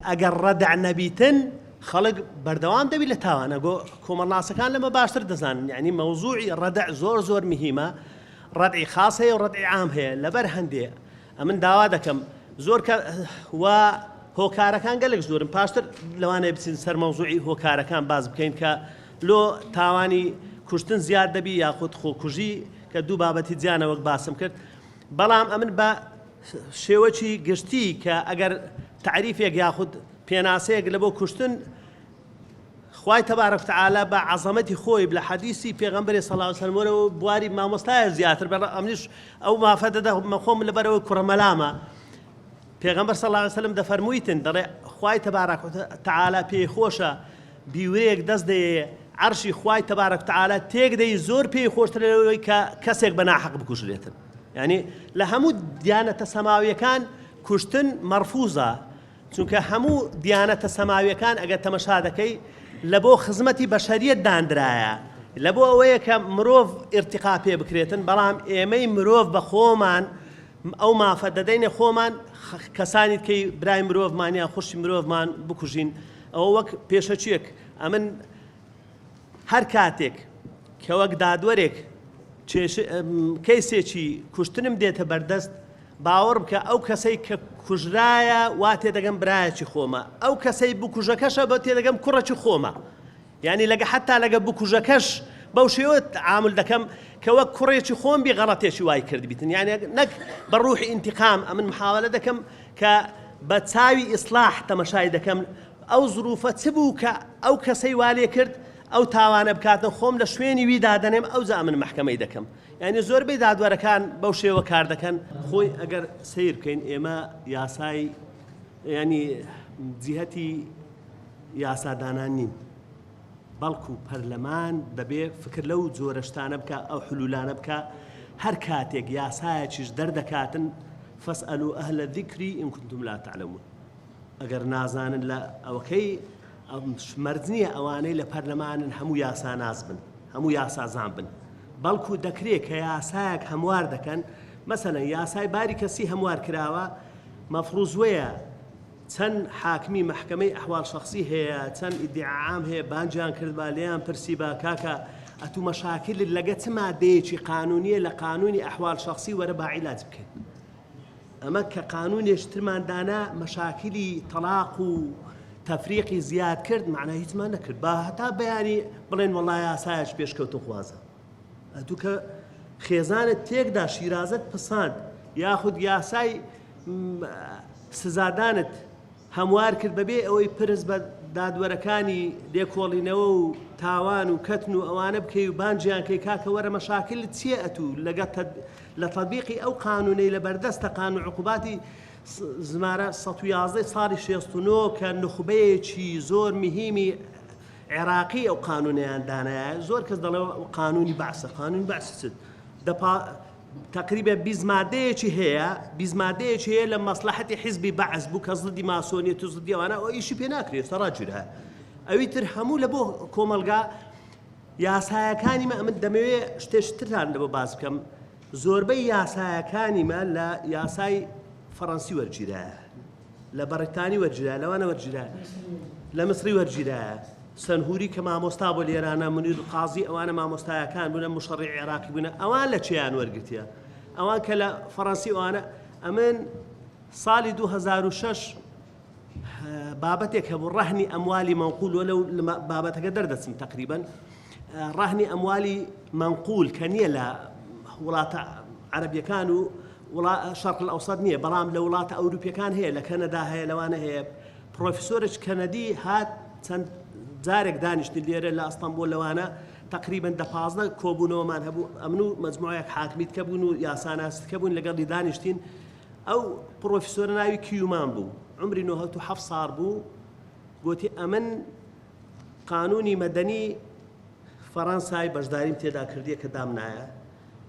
ئەگەر ڕەدع نەبیتن خەڵک بەردەوام دەبی لە تاوانە کۆمەڵاسەکان لەمە باشتر دەزانن یعنی مەوزوعی ڕەدع زۆر مهمە ڕەدعی خاص هەیە و ڕەدعی عام هەیە لەبەر هەندێ ئەمن داوا دەکەم زۆر و هۆکارەکان گەلێک زۆرن پاشتر لەوانەیە بچین سەر مەوزوعی هۆکارەکان باز بکەین کە لۆ تاوانی کوشتن زیاد دەبی یاخود خۆکوژی کە دوو بابەتی جیانە وەک باسم کرد بەڵام ئەمن بە شێوەی گشتی کە ئەگەر تعریفێک یاخود پێناسەیەک لە بۆ کوشتن خوای تەبارەک وتعالە بە عەزەمەتی خۆی لە حەدیثی پێغەمبەری صلی الله علیه و سلم بواری مامۆستایە زیاتر بەڕ ئەمنیش ئەو مافەدەدا مەخۆم لەبەرەوەی کوڕەمەلامە پێغەمبەر صلی الله علیه و سلم دەفەرموویتن دەڵێ خوای تەبارەک وتعالە پێی خۆشە بیورەیەک دەست دەیە عەرشی خوای تەبارەک وتعالە تێک دەی زۆر پێی خۆشتر لەوەی کە کەسێک بە ناحەق بکوژرێتن یعنی لە هەموو دیانەتە سەماویەکان کوشتن مەرفوزە چونکە هەموو دیانەتە سەماویەکان ئەگەر تەمەشا دەکەی لە بۆ خزمەتی بەشەریەت دانرایە لە بۆ ئەوەیە کە مرۆڤ ئیرتقا پێ بکرێتن بەڵام ئێمەی مرۆڤ بە خۆمان ئەو مافە دەدەینە خۆمان کەسانی کەی برای مرۆڤمانیان خوشی مرۆڤمان بکوژین ئەوە وەک پێشەچیەک ئەمن هەر کاتێک کە وەک دادوەرێک کەیسێکی کوشتنم دێتە بەردەست باوەڕ بکە ئەو کەسەی کە کوژرایە وا تێدەگەم برایەکی خۆمە ئەو کەسەی بکوژەکەشە بە تێدەگەم کوڕەکی خۆمە یعنی لەگە حتا لەگە بکوژەکەش بەو شێوە تعامل دەکەم کە وەک کوڕێکی خۆم بی غەڵەتێکی وای کرد بیتن یعنی نەک بە ڕوحی ئینتیقام ئەمن محاولە دەکەم کە بە چاوی ئیسلاح تەمەشای دەکەم ئەو زروفە چ بوو کە ئەو کەسەی والێ کرد ئەو تاوانە بکاتن خۆم لە شوێنی وی دادەنێم ئەو زە من محکەمەی دەکەم یعنی زۆربەی دادوەرەکان بەو شێوە کار دەکەن خۆی ئەگەر سیر بکەین ئێمە یاسای ینی جیهەتی یاسادانان نین بەڵکو پەرلەمان دەبێ فکر لەو جۆرەشتانە بکە ئەو حلولانە بکە هەر کاتێک یاسایەکیش دەردەکاتن فەسئەلوا ئەهلە ذیکری ئین کونتم لا تعلمون ئەگەر نازانن لە ئەوەکەی مەرج نییە ئەوانەی لە پەرلەمانن هەموو یاسا ناز بن هەموو یاسازان بن بەڵکو دەکرێت کە یاسایەک هەموار دەکەن مەسەلەن یاسای باری کەسی هەموار کراوە مەفروض وەیە چەند حاکمی محکەمەی ئەحوال شەخسی هەیە چەند ئیدعاام هەیە بانجیان کردبا لێیان پرسی بە کاکە ئەتوو مەشاکل لەگە چ مادەیەکی قانونیە لە قانونی ئەحوال شەخسی وەرە با عیلاج بکەین ئەمە کە قانونێشترماندانا مەشاکلی تەلاق و تەفریقی زیاد کرد معنای هیچمان نەکرد با هەتا بەیانی بڵێن وەڵای یاسایەک پێشکەوتن خوازە ئەتوو کە خێزانت تێکدا شیرازت پساند یاخود یاسای سزادانت هەموار کرد بەبێ ئەوەی پرس بە دادوەرەکانی لێکۆڵینەوە و تاوان و کەتن و ئەوانە بکەی و بانجیان کەی کاکە وەرە مەشاکلت چییە ئەتوو لە تەطبیقی ئەو قانونەی لە بەردەستە قانون عقوباتی زمارە 111 ساڵی 69 کە نخبەیەکی زۆر مهمی عێراقی ئەو قانونیان دانایە زۆر کەس دەڵێ قانونی بەعسە قانونی بەعس تقریبا 20 مادەیەکی هەیە 20 مادەیەکی هەیە لە مەسلحەتی حیزبی بەعس بوو کە زڵدی ماسۆنیەت و زڵدی ئەوانە ئەو ئیشی پێ ناکرێت سەڕاجورە ئەوی تر هەموو لە بۆ کۆمەلگا یاسایەکانیمە ئەمن دەمەوێت شتێشتران لە بۆ باز بکەم زۆربەی یاسایەکانیمە لە یاسای فەڕەنسی وەرگیرایە لە بەریتانی وەرگیرایە لەوانە وەرگیرایە لە مصری وەرگیرایە سەنهوری کە مامۆستا بۆ لێرانە منیر قازی ئەوانە مامۆستایەکان بوونە مشەڕی عێراقی بوونە ئەوان لە چیان وەرگرتیە ئەوان کە لە فەڕەنسی ئەوانە ئەمن ساڵی 2006 بابەتێک هەبوو ڕەهنی ئەموالی منقول وەلەو بابەتەکە دەردەچم تقریبا ڕەهنی ئەموالی منقول کە نییە لە وڵاتە عەرەبیەکان و شەرق الئەوسەط نییە بەڵام لە وڵاتە ئەوروپیەکان هەیە لە کەنەدا هەیە لەوانە هەیە پرۆفیسۆرێک کەنەدی هات چەند جارێک دانیشتی لێرە لە ئەستەمبۆل لەوانە تقریبا 15 کۆبوونەوەمان هەبوو ئەمن و مەجموعەیەک حاکمیت کە بوون و یاساناست کە بوون لەگەڵی دانیشتین ئەو پرۆفیسۆرە ناوی کیومان بوو عمری 97 ساڵ بوو گوتی ئەمن قانونی مەدەنی فەڕەنسای بەشداریم تێدا کردیە کە دامنایە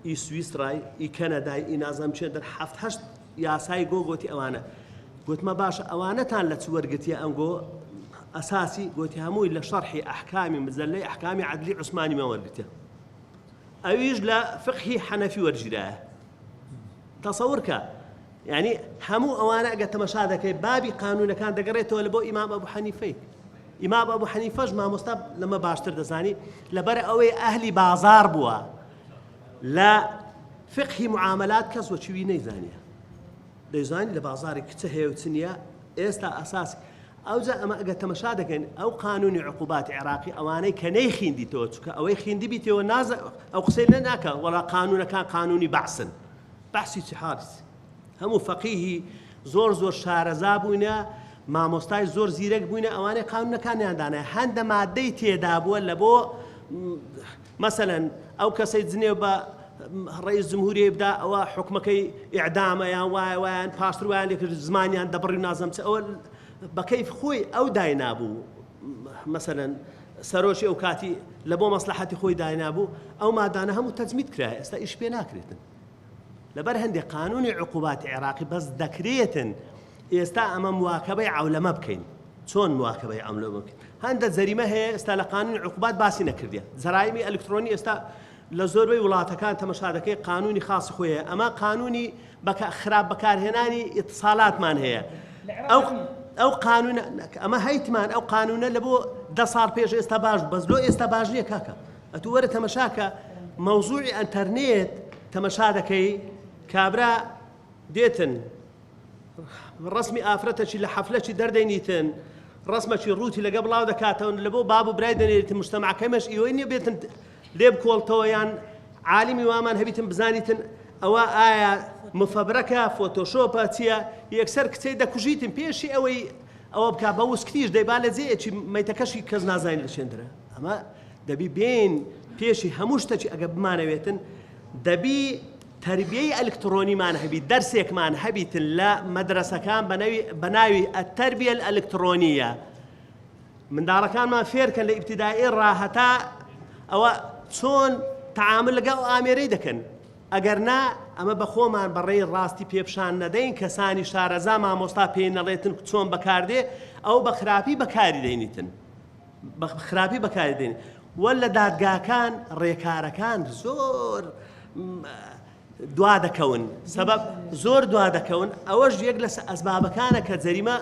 ئی سویسرای ئی کەنەدای ئی نازانم چێ دەر 7 یاسای گۆتی ئەوانە گوتمە باشە ئەوانەتان لە چ وەرگرتیە ئەمگۆ ئەساسی گوتی هەمووی لە شەرحی ئەحکامی مزەلەی ئەحکامی عەدلی عوسمانی وەرگرتە ئەویش لە فقهی حەنەفی وەرگیرایە تەسەوور کە يعني هەموو ئەوانە ئەگە تەمەشا دەکەی بابی قانونەکان دەگەڕێتەوە لە بۆ ئیمام ئەبوو حەنیفەی. ئیمام ئەبوو حەنیفەش مامۆستا لەمە باشتر دەزانی لەبەر ئەوەی ئەهلی بازار بووە لە فقهی معاملات کەس وەچوی نەیزانیە. دەیزانی لە بازاری کچە هەیە و چ نییە ئێستا ئەساس ئەوجا ئەمە ئەگە تەمەشا دەکەین ئەو قانونی عقوباتی عێراقی ئەوانەی کە نەی خیندیتەوە چکە ئەوەی خیندی بیتەوە نازە ئەو قسەی لە ناکە وەڵا قانونەکان قانونی بەحسن بەحسی چی حارس هەموو فەقیهی زۆر شارەزا بووینە مامۆستای زۆر زیرەک بووینە ئەوانەی قانونەکانیان دانایە هەندە مادەی تێدا بووە لە بۆ مەسەلەن ئەو کەسەی جنێو بە ڕئیس جمهوریە بدا ئەوە حکومەکەی ئیعدامە یان وایان پاشتر وایان لێکرد زمانیان دەبڕی نازەم چ ئەوە بەکەیف خۆی ئەو داینابوو مەسەلەن سەرۆشی ئەو کاتی لە بۆ مەسلحەتی خۆی داینابوو ئەو مادانە هەموو تەجمیت کرا ئێستا ئیش پێ ناکرێتن لەبەر هەندێک قانونی عقوباتی عێراقی بەس دەکرێتن ئێستا ئەمە مواکەبەی عەولەمە بکەین چۆن مواکەبەی عەولەمە بکەین هەندە جەریمە هەیە ئێستا لە قانونی عقوبات باسی نەکردیە جەرایمی ئەلکترۆنی ئێستا لە زۆربەی وڵاتەکان تەمەشا دەکەی قانونی خاصی خۆیە ئەمە قانونی خراپ بەکارهێنانی ئیتصالاتمان هەیە ئەو قانونە ئەمە هەیتمان ئەو قانونە لە بۆ 10 ساڵ پێش ئێستا باش بەس لۆ ئێستا باش نییە کاکە ئەتوو وەرە تەمەشاکە مەوزوعی ئەنتەرنێت تەمەشا دەکەی کابرا دێتن ڕسمی ئافرەتەکی لە حەفلەکی دەردەینیتن ڕسمەکی ڕووتی لەگە بڵاو دەکاتەوە لە بۆ باب و برای دەنێریتن مجتەمەعەکەمەش ئیوەی نییە بێتن لێ بکۆڵتەوە یان عالمی وامان هەبیتن بزانیتن ئەوە ئایا مفەبرەکە فۆتۆشۆپە چییە یەکسەر کچەی دەکوژیتن پێشی ئەوەی ئەوە بکە بە وسکتیش دەیبا لە جێیەکی مەیتەکەشی کەس نازانین لە چێندرە ئەمە دەبی بێن پێشی هەموو شتێکی ئەگە بمانەوێتن دەبی تربیەی ئەلکترۆنیمان هەبی دەرسێکمان هەبیتن لە مەدرسەکان بە ناوی ئەتەربیە ئەلکترۆنیە منداڵەکانمان فێرکەن لە ئیبتیدایی ڕاهەتا ئەوە چۆن تەعامل لەگەڵ ئامێرەی دەکەن ئەگەر نا ئەمە بە خۆمان بەڕێی ڕاستی پێپشان نەدەین کەسانی شارەزا مامۆستا پێی نەڵێتن چۆن بەکاردێ ئەو بە خراپی بەکاری دەینیتن بە خراپی بەکاری دەین وە لە دادگاکان ڕێکارەکان زۆر دوا دەکەون سەبەب زۆر دوا دەکەون ئەوەش یەک لە ئەسبابەکانە کە جەریمە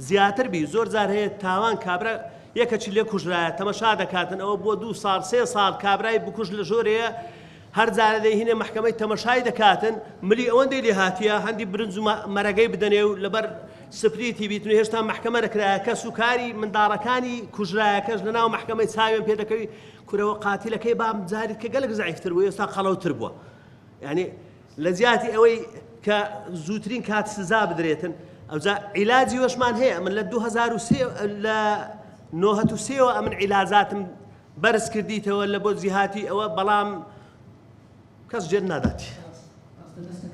زیاتر بی زۆر جار هەیە تاوان کابرا یەکەچی لێ کوژرایە تەمەشا دەکاتن ئەوە بۆ 2 ساڵ 3 ساڵ کابرای بکوژ لە ژۆرەیە هەر جارە دەیهینێ محکەمەی تەمەشای دەکاتن ملی ئەوەندەی لێ هاتیە هەندی برنج و مەرەگەی بدەنێ و لەبەر سپریتی بیتن هێشتا محکەمە نەکرایە کە سوکاری منداڵەکانی کوژرایەکەش لەناو محکەمەی چاوێن پێ دەکەوی کورەوە قاتیلەکەی بام جاریت کە گەلک زەعیفتر بوو ئێستا قەڵەوتر بووە یعنی لە زیاتی ئەوەی کە زووترین کات سزا بدرێتن ئەوجا عیلاجی وەشمان هەیە من لە 2003 ئەمن عیلاجاتم بەرز کردیتەوە لە بۆ جیهاتی ئەوە بەڵام کەس جێر ناداتی